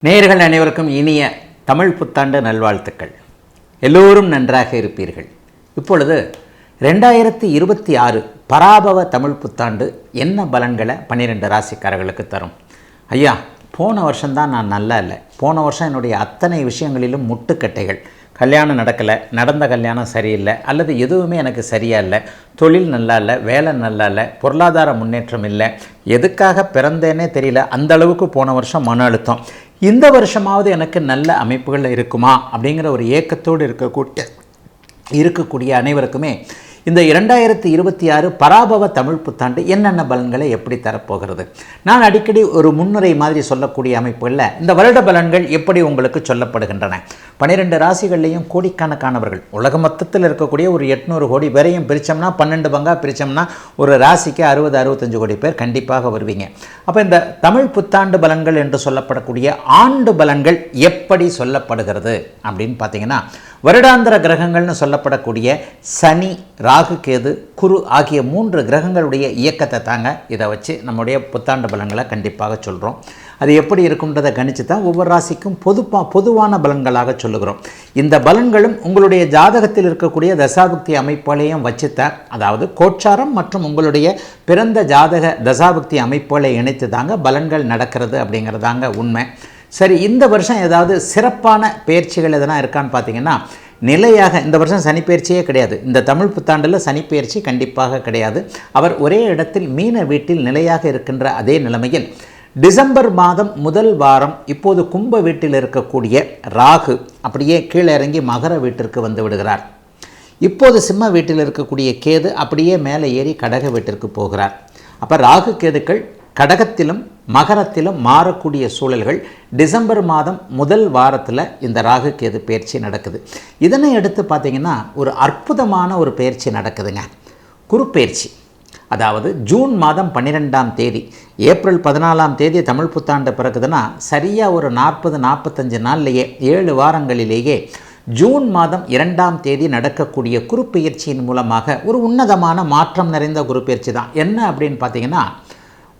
நேயர்கள் அனைவருக்கும் இனிய தமிழ் புத்தாண்டு நல்வாழ்த்துக்கள். எல்லோரும் நன்றாக இருப்பீர்கள். இப்பொழுது 2026 பராபவ தமிழ் புத்தாண்டு என்ன பலன்களை 12 ராசிக்காரர்களுக்கு தரும்? ஐயா, போன வருஷம்தான் நான் நல்லா இல்லை. போன வருஷம் என்னுடைய அத்தனை விஷயங்களிலும் முட்டுக்கட்டைகள். கல்யாணம் நடக்கலை, நடந்த கல்யாணம் சரியில்லை, அல்லது எதுவுமே எனக்கு சரியாக இல்லை, தொழில் நல்லா இல்லை, வேலை நல்லா இல்லை, பொருளாதார முன்னேற்றம் இல்லை, எதுக்காக பிறந்தேனே தெரியல, அந்த அளவுக்கு போன வருஷம் மன அழுத்தம். இந்த வருஷமாவது எனக்கு நல்ல அமைப்புகள் இருக்குமா அப்படிங்கிற ஒரு ஏக்கத்தோடு இருக்கக்கூடிய அனைவருக்குமே இந்த 2026 பராபவ தமிழ் புத்தாண்டு என்னென்ன பலன்களை எப்படி தரப்போகிறது? நான் அடிக்கடி ஒரு முன்னுரை மாதிரி சொல்லக்கூடிய அமைப்புகளில் இந்த வருட பலன்கள் எப்படி உங்களுக்கு சொல்லப்படுகின்றன. 12 ராசிகள்லையும் கோடிக்கணக்கானவர்கள், உலக மொத்தத்தில் இருக்கக்கூடிய ஒரு 800 கோடி பேரையும் பிரித்தோம்னா 12 பங்காக பிரித்தோம்னா ஒரு ராசிக்கு 60-65 கோடி பேர் கண்டிப்பாக வருவீங்க. அப்போ இந்த தமிழ் புத்தாண்டு பலன்கள் என்று சொல்லப்படக்கூடிய ஆண்டு பலன்கள் எப்படி சொல்லப்படுகிறது அப்படின்னு பார்த்தீங்கன்னா, வருடாந்திர கிரகங்கள்னு சொல்லப்படக்கூடிய சனி, ராகு, கேது, குரு ஆகிய 3 கிரகங்களுடைய இயக்கத்தை தாங்க இதை வச்சு நம்முடைய புத்தாண்டு பலன்களை கண்டிப்பாக சொல்கிறோம். அது எப்படி இருக்குன்றதை கணிச்சு தான் ஒவ்வொரு ராசிக்கும் பொதுவான பலன்களாக சொல்லுகிறோம். இந்த பலன்களும் உங்களுடைய ஜாதகத்தில் இருக்கக்கூடிய தசாபுக்தி அமைப்புகளையும் வச்சுத்தான், அதாவது கோட்சாரம் மற்றும் உங்களுடைய பிறந்த ஜாதக தசாபுக்தி அமைப்புகளை இணைத்து தாங்க பலன்கள் நடக்கிறது அப்படிங்கிறதாங்க உண்மை. சரி, இந்த வருஷம் ஏதாவது சிறப்பான பயிற்சிகள் எதனா இருக்கான்னு பார்த்தீங்கன்னா, நிலையாக இந்த வருஷம் சனிப்பெயர்ச்சியே கிடையாது. இந்த தமிழ் புத்தாண்டில் சனிப்பெயர்ச்சி கண்டிப்பாக கிடையாது. அவர் ஒரே இடத்தில் மீன வீட்டில் நிலையாக இருக்கின்ற அதே நிலைமையில் டிசம்பர் மாதம் முதல் வாரம் இப்போது கும்ப வீட்டில் இருக்கக்கூடிய ராகு அப்படியே கீழே இறங்கி மகர வீட்டிற்கு வந்து விடுகிறார். இப்போது சிம்ம வீட்டில் இருக்கக்கூடிய கேது அப்படியே மேலே ஏறி கடக வீட்டிற்கு போகிறார். அப்போ ராகு கேதுக்கள் கடகத்திலும் மகரத்திலும் மாறக்கூடிய சூழல்கள் டிசம்பர் மாதம் முதல் வாரத்தில் இந்த ராகு கேது பயிற்சி நடக்குது. இதனை எடுத்து பார்த்திங்கன்னா ஒரு அற்புதமான ஒரு பயிற்சி நடக்குதுங்க, குரு பயிற்சி. அதாவது ஜூன் மாதம் 12ஆம் தேதி, ஏப்ரல் 14ஆம் தேதி தமிழ் புத்தாண்டு பிறகுதுன்னா சரியாக ஒரு 40-45 நாள்லேயே 7 வாரங்களிலேயே ஜூன் மாதம் 2ஆம் தேதி நடக்கக்கூடிய குரு பயிற்சியின் மூலமாக ஒரு உன்னதமான மாற்றம் நிறைந்த குரு பயிற்சி தான். என்ன அப்படின்னு பார்த்தீங்கன்னா,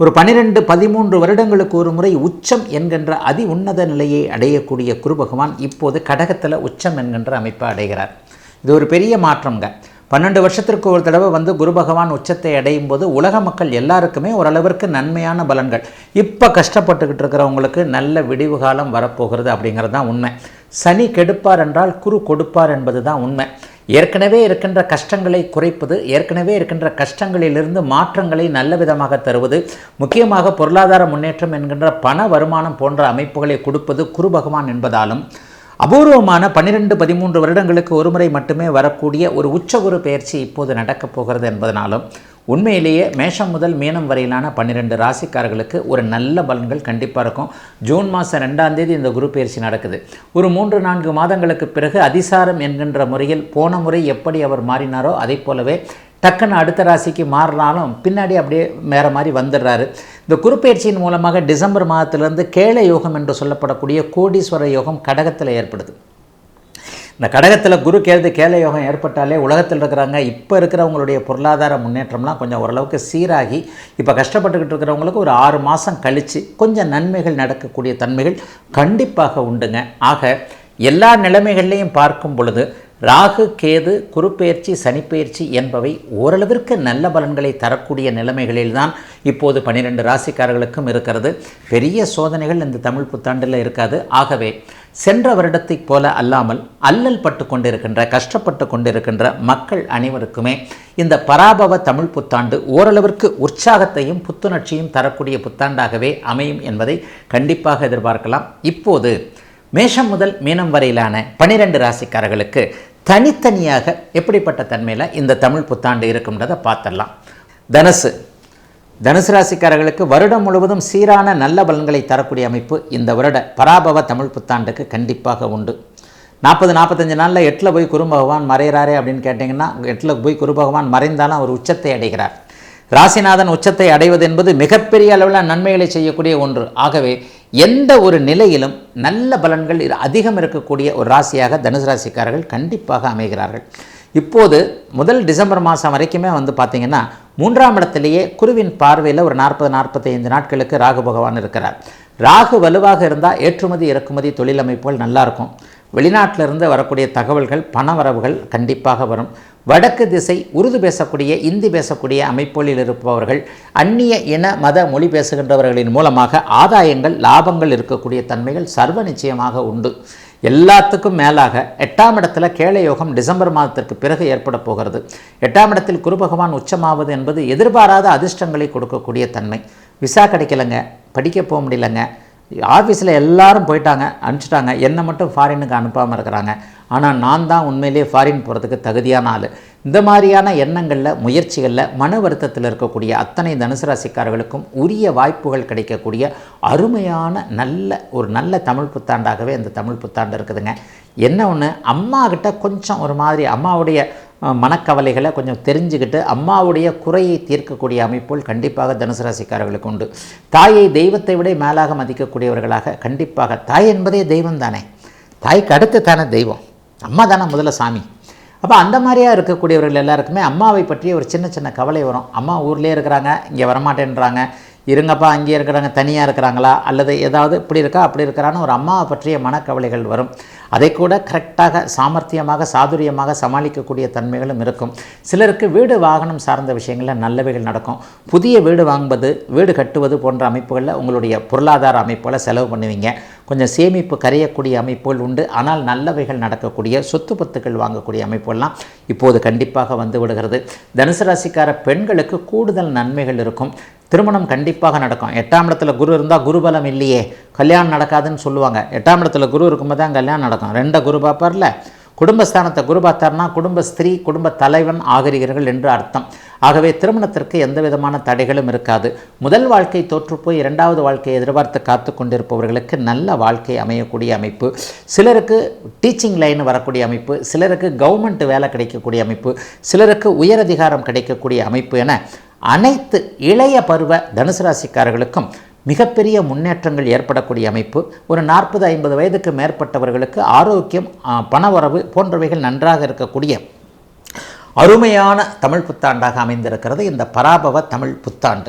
ஒரு 12-13 வருடங்களுக்கு ஒரு முறை உச்சம் என்கின்ற அதி உன்னத நிலையை அடையக்கூடிய குரு பகவான் இப்போது கடகத்தில் உச்சம் என்கின்ற அமைப்பை அடைகிறார். இது ஒரு பெரிய மாற்றம்ங்க. 12 வருஷத்திற்கு ஒரு தடவை வந்து குரு பகவான் உச்சத்தை அடையும் போது உலக மக்கள் எல்லாருக்குமே ஓரளவிற்கு நன்மையான பலன்கள். இப்போ கஷ்டப்பட்டுக்கிட்டு இருக்கிறவங்களுக்கு நல்ல விடிவு காலம் வரப்போகிறது அப்படிங்கிறது தான் உண்மை. சனி கெடுப்பார் என்றால் குரு கொடுப்பார் என்பது தான் உண்மை. ஏற்கனவே இருக்கின்ற கஷ்டங்களை குறைப்பது, ஏற்கனவே இருக்கின்ற கஷ்டங்களிலிருந்து மாற்றங்களை நல்ல விதமாக தருவது, முக்கியமாக பொருளாதார முன்னேற்றம் என்கின்ற பண வருமானம் போன்ற அமைப்புகளை கொடுப்பது குரு பகவான் என்பதாலும், அபூர்வமான 12-13 வருடங்களுக்கு ஒரு முறை மட்டுமே வரக்கூடிய ஒரு உச்சகுரு பயிற்சி இப்போது நடக்கப் போகிறது என்பதனாலும் உண்மையிலேயே மேஷம் முதல் மீனம் வரையிலான 12 ராசிக்காரர்களுக்கு ஒரு நல்ல பலன்கள் கண்டிப்பாக இருக்கும். ஜூன் மாதம் 2ஆம் தேதி இந்த குரு பயிற்சி நடக்குது. ஒரு 3-4 மாதங்களுக்கு பிறகு அதிசாரம் என்கின்ற முறையில் போன முறை எப்படி அவர் மாறினாரோ அதை போலவே டக்குன்னு அடுத்த ராசிக்கு மாறினாலும் பின்னாடி அப்படியே வேறு மாதிரி வந்துடுறாரு. இந்த குரு பயிற்சியின் மூலமாக டிசம்பர் மாதத்திலிருந்து கேள யோகம் என்று சொல்லப்படக்கூடிய கோடீஸ்வர யோகம் கடகத்தில் ஏற்படுது. இந்த கடகத்தில் குரு கேள யோகம் ஏற்பட்டாலே உலகத்தில் இருக்கிறாங்க இப்போ இருக்கிறவங்களுடைய பொருளாதார முன்னேற்றம்லாம் கொஞ்சம் ஓரளவுக்கு சீராகி இப்போ கஷ்டப்பட்டுக்கிட்டு இருக்கிறவங்களுக்கு ஒரு 6 மாதம் கழித்து கொஞ்சம் நன்மைகள் நடக்கக்கூடிய தன்மைகள் கண்டிப்பாக உண்டுங்க. ஆக எல்லா நிலைமைகள்லையும் பார்க்கும் பொழுது ராகு கேது குருப்பெயர்ச்சி சனிப்பெயர்ச்சி என்பவை ஓரளவிற்கு நல்ல பலன்களை தரக்கூடிய நிலைமைகளில்தான் இப்போது 12 ராசிக்காரர்களுக்கும் இருக்கிறது. பெரிய சோதனைகள் இந்த தமிழ் புத்தாண்டில் இருக்காது. ஆகவே சென்ற வருடத்தைப் போல அல்லாமல் அல்லல் பட்டு கொண்டிருக்கின்ற கஷ்டப்பட்டு கொண்டிருக்கின்ற மக்கள் அனைவருக்குமே இந்த பராபவ தமிழ் புத்தாண்டு ஓரளவிற்கு உற்சாகத்தையும் புத்துணர்ச்சியும் தரக்கூடிய புத்தாண்டாகவே அமையும் என்பதை கண்டிப்பாக எதிர்பார்க்கலாம். இப்போது மேஷம் முதல் மீனம் வரையிலான 12 ராசிக்காரர்களுக்கு தனித்தனியாக எப்படிப்பட்ட தன்மையில் இந்த தமிழ் புத்தாண்டு இருக்கும்ன்றதை பார்த்துடலாம். தனுசு ராசிக்காரர்களுக்கு வருடம் முழுவதும் சீரான நல்ல பலன்களை தரக்கூடிய அமைப்பு இந்த வருட பராபவ தமிழ் புத்தாண்டுக்கு கண்டிப்பாக உண்டு. 40-45 நாளில் 8ல் போய் குரு பகவான் மறைகிறாரே அப்படின்னு கேட்டிங்கன்னா, 8ல் போய் குரு பகவான் மறைந்தாலும் அவர் உச்சத்தை அடைகிறார். ராசிநாதன் உச்சத்தை அடைவது என்பது மிகப்பெரிய அளவில் நன்மைகளை செய்யக்கூடிய ஒன்று. ஆகவே எந்த ஒரு நிலையிலும் நல்ல பலன்கள் அதிகம் இருக்கக்கூடிய ஒரு ராசியாக தனுசு ராசிக்காரர்கள் கண்டிப்பாக அமைகிறார்கள். இப்போது முதல் டிசம்பர் மாதம் வரைக்குமே வந்து பார்த்திங்கன்னா 3ஆம் இடத்திலேயே குருவின் பார்வையில் ஒரு 40-45 நாட்களுக்கு ராகு பகவான் இருக்கிறார். ராகு வலுவாக இருந்தால் ஏற்றுமதி இறக்குமதி தொழில் அமைப்புகள் நல்லாயிருக்கும். வெளிநாட்டிலிருந்து வரக்கூடிய தகவல்கள் பண வரவுகள் கண்டிப்பாக வரும். வடக்கு திசை உருது பேசக்கூடிய இந்தி பேசக்கூடிய அமைப்புகளில் இருப்பவர்கள் அந்நிய இன மத மொழி பேசுகின்றவர்களின் மூலமாக ஆதாயங்கள் லாபங்கள் இருக்கக்கூடிய தன்மைகள் சர்வ நிச்சயமாக உண்டு. எல்லாத்துக்கும் மேலாக 8ஆம் இடத்துல கேளை யோகம் டிசம்பர் மாதத்திற்கு பிறகு ஏற்பட போகிறது. 8ஆம் இடத்தில் குரு பகவான் உச்சமாவது என்பது எதிர்பாராத அதிர்ஷ்டங்களை கொடுக்கக்கூடிய தன்மை. விசா கிடைக்கலங்க, படிக்க போக முடியலங்க, ஆஃபீஸில் எல்லாரும் போயிட்டாங்க, அனுப்பிச்சிட்டாங்க, என்னை மட்டும் ஃபாரினுக்கு அனுப்பாமல் இருக்கிறாங்க, ஆனால் நான் தான் உண்மையிலே ஃபாரின் போகிறதுக்கு தகுதியான ஆள். இந்த மாதிரியான எண்ணங்களில் முயற்சிகளில் மன வருத்தத்தில் இருக்கக்கூடிய அத்தனை தனுசு ராசிக்காரர்களுக்கும் உரிய வாய்ப்புகள் கிடைக்கக்கூடிய அருமையான நல்ல தமிழ் புத்தாண்டாகவே இந்த தமிழ் புத்தாண்டு இருக்குதுங்க. என்ன ஒன்று, அம்மா கிட்ட கொஞ்சம் ஒரு மாதிரி அம்மாவுடைய மனக்கவலைகளை கொஞ்சம் தெரிஞ்சுக்கிட்டு அம்மாவுடைய குறையை தீர்க்கக்கூடிய அமைப்புகள் கண்டிப்பாக தனுசு ராசிக்காரர்களுக்கு உண்டு. தாயை தெய்வத்தை விட மேலாக மதிக்கக்கூடியவர்களாக கண்டிப்பாக, தாய் என்பதே தெய்வம் தானே, தாய்க்கு அடுத்து தானே தெய்வம், அம்மா தானே முதல்ல சாமி. அப்போ அந்த மாதிரியாக இருக்கக்கூடியவர்கள் எல்லாருக்குமே அம்மாவை பற்றிய ஒரு சின்ன சின்ன கவலை வரும். அம்மா ஊர்லேயே இருக்கிறாங்க, இங்கே வரமாட்டேன்றாங்க, இருங்கப்பா அங்கேயே இருக்கிறாங்க, தனியாக இருக்கிறாங்களா, அல்லது ஏதாவது இப்படி இருக்கா அப்படி இருக்கிறான்னு ஒரு அம்மாவை பற்றிய மனக்கவலைகள் வரும். அதை கூட கரெக்டாக சாமர்த்தியமாக சாதுரியமாக சமாளிக்கக்கூடிய தன்மைகளும் இருக்கும். சிலருக்கு வீடு வாகனம் சார்ந்த விஷயங்களில் நல்லவைகள் நடக்கும். புதிய வீடு வாங்குவது, வீடு கட்டுவது போன்ற அமைப்புகளில் உங்களுடைய பொருளாதார அமைப்புகளை செலவு பண்ணுவீங்க. கொஞ்சம் சேமிப்பு கரையக்கூடிய அமைப்புகள் உண்டு. ஆனால் நல்லவைகள் நடக்கக்கூடிய சொத்து பத்துக்கள் வாங்கக்கூடிய அமைப்புகள்லாம் இப்போது கண்டிப்பாக வந்து விடுகிறது. தனுசு ராசிக்கார பெண்களுக்கு கூடுதல் நன்மைகள் இருக்கும். திருமணம் கண்டிப்பாக நடக்கும். 8ஆம் இடத்துல குரு இருந்தால் குருபலம் இல்லையே, கல்யாணம் நடக்காதுன்னு சொல்லுவாங்க. 8ஆம் இடத்துல குரு இருக்கும்போது தான் கல்யாணம் நடக்கும். 2 குரு பார்ப்பார்ல, குடும்பஸ்தானத்தை குரு பார்த்தார்னா குடும்ப ஸ்திரீ குடும்ப தலைவன் ஆகிறீர்கள் என்று அர்த்தம். ஆகவே திருமணத்திற்கு எந்த விதமான தடைகளும் இருக்காது. முதல் வாழ்க்கை தோற்றுப்போய் 2வது வாழ்க்கையை எதிர்பார்த்து காத்து கொண்டிருப்பவர்களுக்கு நல்ல வாழ்க்கை அமையக்கூடிய அமைப்பு. சிலருக்கு டீச்சிங் லைன் வரக்கூடிய அமைப்பு, சிலருக்கு கவர்மெண்ட் வேலை கிடைக்கக்கூடிய அமைப்பு, சிலருக்கு உயரதிகாரம் கிடைக்கக்கூடிய அமைப்பு என அனைத்து இளைய பருவ தனுசு ராசிக்காரர்களுக்கும் மிகப்பெரிய முன்னேற்றங்கள் ஏற்படக்கூடிய அமைப்பு. ஒரு 40-50 வயதுக்கு மேற்பட்டவர்களுக்கு ஆரோக்கியம், பணவரவு போன்றவைகள் நன்றாக இருக்கக்கூடிய அருமையான தமிழ் புத்தாண்டாக அமைந்திருக்கிறது இந்த பராபவ தமிழ் புத்தாண்டு.